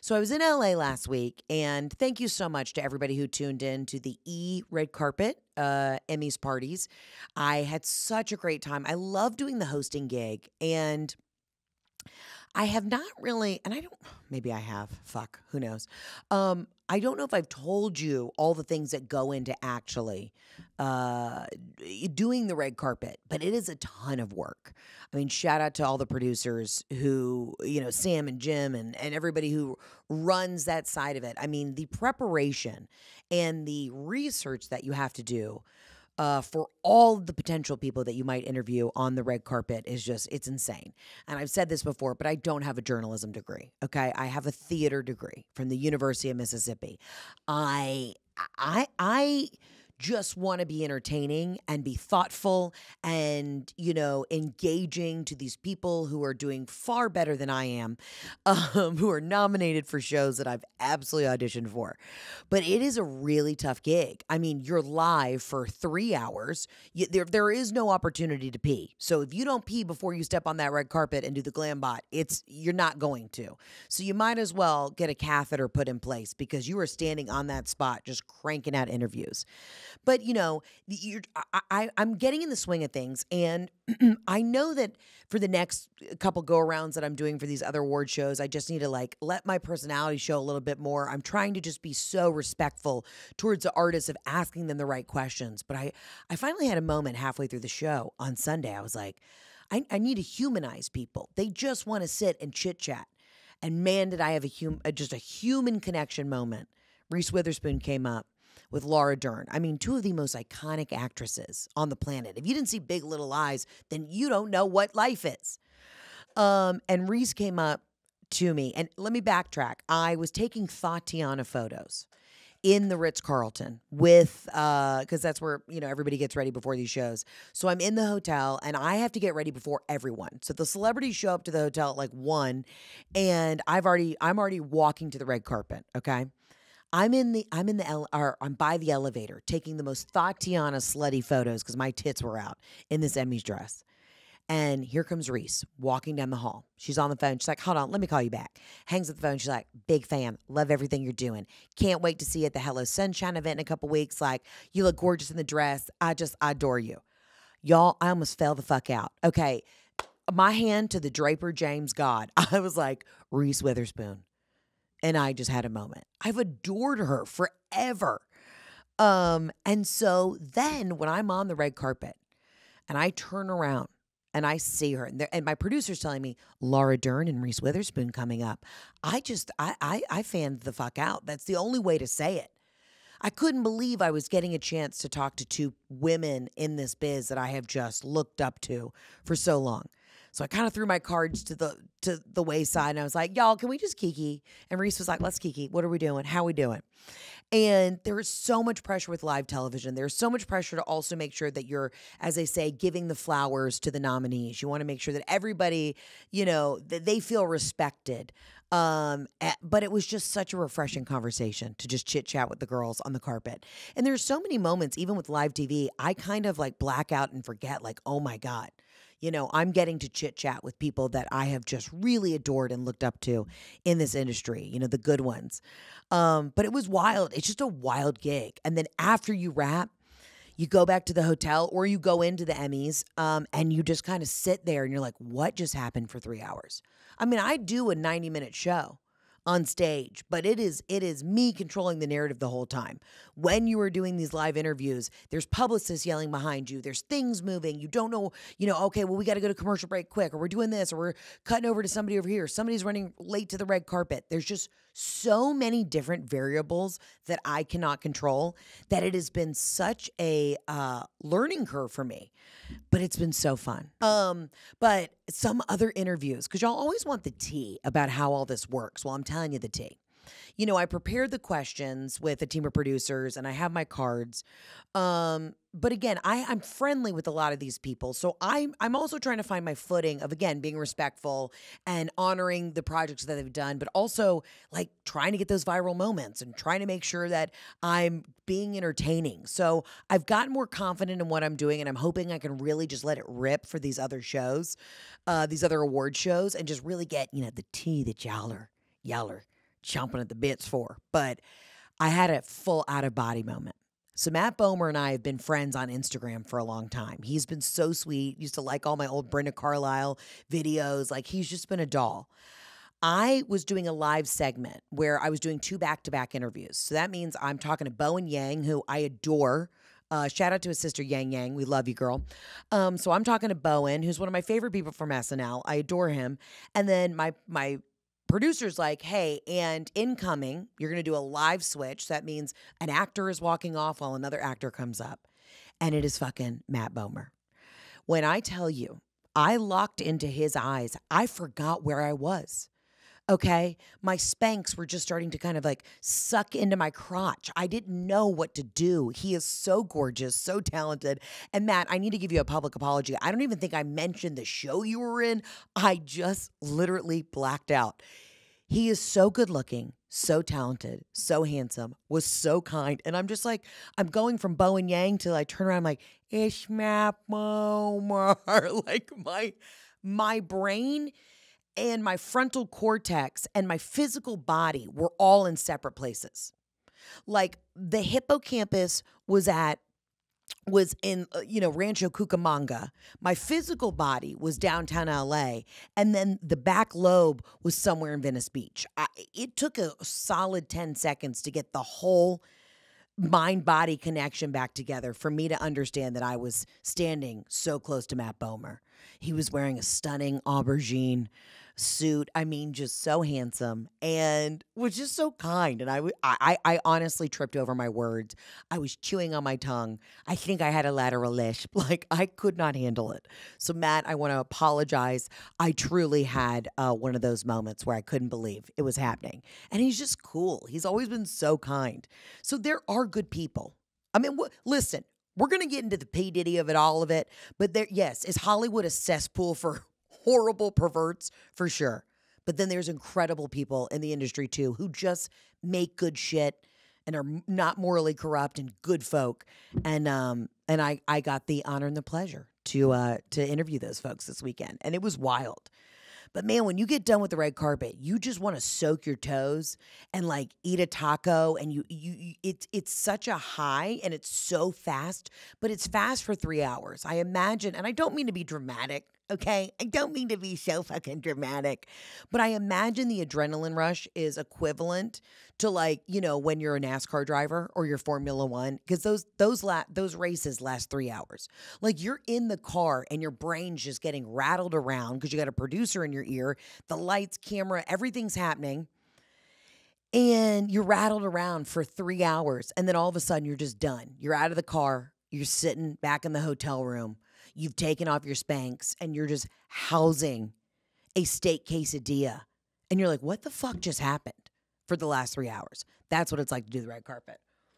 So I was in LA last week, and thank you so much to everybody who tuned in to the red carpet Emmys parties. I had such a great time. I love doing the hosting gig, and I have not really, and I don't, maybe I have, fuck, who knows? I don't know if I've told you all the things that go into actually doing the red carpet, but it is a ton of work. I mean, shout out to all the producers who, Sam and Jim and everybody who runs that side of it. I mean, the preparation and the research that you have to do for all the potential people that you might interview on the red carpet is just, it's insane. And I've said this before, but I don't have a journalism degree, okay? I have a theater degree from the University of Mississippi. I just want to be entertaining and be thoughtful and, engaging to these people who are doing far better than I am, who are nominated for shows that I've absolutely auditioned for. But it is a really tough gig. I mean, you're live for 3 hours. There is no opportunity to pee. So if you don't pee before you step on that red carpet and do the glam bot, you're not going to. So you might as well get a catheter put in place because you are standing on that spot just cranking out interviews. But, I'm getting in the swing of things, and I know that for the next couple go-arounds that I'm doing for these other award shows, I just need to, let my personality show a little bit more. I'm trying to just be so respectful towards the artists of asking them the right questions. But I finally had a moment halfway through the show on Sunday. I was like, I need to humanize people. They just want to sit and chit-chat. And man, did I have just a human connection moment. Reese Witherspoon came up with Laura Dern. I mean, two of the most iconic actresses on the planet. If you didn't see Big Little Lies, then you don't know what life is. And Reese came up to me, and let me backtrack. I was taking Tatiana photos in the Ritz-Carlton with, because that's where, everybody gets ready before these shows. So I'm in the hotel, and I have to get ready before everyone. So the celebrities show up to the hotel at 1, and I'm already walking to the red carpet, okay? I'm by the elevator taking the most Tatiana slutty photos because my tits were out in this Emmys dress. And here comes Reese walking down the hall. She's on the phone. She's like, hold on, let me call you back. Hangs up the phone. She's like, big fan. Love everything you're doing. Can't wait to see you at the Hello Sunshine event in a couple weeks. Like, you look gorgeous in the dress. I adore you. Y'all, I almost fell the fuck out. Okay, my hand to the Draper James God. I was like, Reese Witherspoon. And I just had a moment. I've adored her forever. And so then when I'm on the red carpet and I turn around and I see her, and my producer's telling me Laura Dern and Reese Witherspoon coming up, I fanned the fuck out. That's the only way to say it. I couldn't believe I was getting a chance to talk to two women in this biz that I have just looked up to for so long. So I kind of threw my cards to the wayside, and I was like, y'all, can we just kiki? And Reese was like, let's kiki. What are we doing? How are we doing? And there is so much pressure with live television. There's so much pressure to also make sure that you're, as they say, giving the flowers to the nominees. You want to make sure that everybody, that they feel respected. But it was just such a refreshing conversation to just chit chat with the girls on the carpet. And there's so many moments, even with live TV, I kind of black out and forget, oh my God. I'm getting to chit chat with people that I have just really adored and looked up to in this industry, the good ones. But it was wild. It's just a wild gig. And then after you wrap, you go back to the hotel or you go into the Emmys and you just kind of sit there and you're like, what just happened for 3 hours? I mean, I do a 90-minute show on stage, but it is me controlling the narrative the whole time. When you are doing these live interviews, there's publicists yelling behind you. There's things moving. You don't know, okay, well, we got to go to commercial break quick, or we're doing this, or we're cutting over to somebody over here. Somebody's running late to the red carpet. There's just so many different variables that I cannot control that it has been such a learning curve for me. But it's been so fun. But some other interviews, because y'all always want the tea about how all this works. Well, I'm telling you the tea. I prepared the questions with a team of producers and I have my cards. But again, I'm friendly with a lot of these people. So I'm also trying to find my footing of, again, being respectful and honoring the projects that they've done, but also trying to get those viral moments and trying to make sure that I'm being entertaining. So I've gotten more confident in what I'm doing, and I'm hoping I can really just let it rip for these other shows, these other award shows, and just really get, the tea that y'all are chomping at the bits for. But I had a full out-of-body moment. So Matt Bomer and I have been friends on Instagram for a long time. He's been so sweet. Used to like all my old Brenda Carlisle videos. Like, he's just been a doll. I was doing a live segment where I was doing 2 back-to-back interviews. So that means I'm talking to Bowen Yang, who I adore. Shout out to his sister, Yang Yang. We love you, girl. So I'm talking to Bowen, who's one of my favorite people from SNL. I adore him. And then my producer's like, hey, and incoming, you're going to do a live switch. So that means an actor is walking off while another actor comes up. And it is fucking Matt Bomer. When I tell you, I locked into his eyes, I forgot where I was. Okay, my Spanx were just starting to kind of like suck into my crotch. I didn't know what to do. He is so gorgeous, so talented. And Matt, I need to give you a public apology. I don't even think I mentioned the show you were in. I just literally blacked out. He is so good looking, so talented, so handsome, was so kind. And I'm just like, I'm going from Bowen Yang till I turn around, I'm like, it's Matt Bomer. Like my brain and my frontal cortex and my physical body were all in separate places. Like, the hippocampus was in Rancho Cucamonga. My physical body was downtown LA, and then the back lobe was somewhere in Venice Beach. It took a solid 10 seconds to get the whole mind-body connection back together for me to understand that I was standing so close to Matt Bomer. He was wearing a stunning aubergine suit. I mean, just so handsome and was just so kind. And I honestly tripped over my words. I was chewing on my tongue. I think I had a lateral lisp. Like, I could not handle it. So Matt, I want to apologize. I truly had one of those moments where I couldn't believe it was happening. And he's just cool. He's always been so kind. So there are good people. I mean, listen, we're going to get into the P. Diddy of it, all of it. But yes, is Hollywood a cesspool for horrible perverts? For sure. But then there's incredible people in the industry too who just make good shit and are not morally corrupt and good folk. And I got the honor and the pleasure to interview those folks this weekend. And it was wild. But man, when you get done with the red carpet, you just want to soak your toes and like eat a taco, and it's such a high, and it's so fast, but it's fast for 3 hours. I imagine, and I don't mean to be dramatic, okay? I don't mean to be so fucking dramatic, but I imagine the adrenaline rush is equivalent to, like, when you're a NASCAR driver or you're Formula One, because those races last 3 hours. Like, you're in the car and your brain's just getting rattled around because you got a producer in your ear, the lights, camera, everything's happening. And you're rattled around for 3 hours. And then all of a sudden you're just done. You're out of the car. You're sitting back in the hotel room. You've taken off your Spanx and you're just housing a steak quesadilla. And you're like, what the fuck just happened for the last 3 hours? That's what it's like to do the red carpet.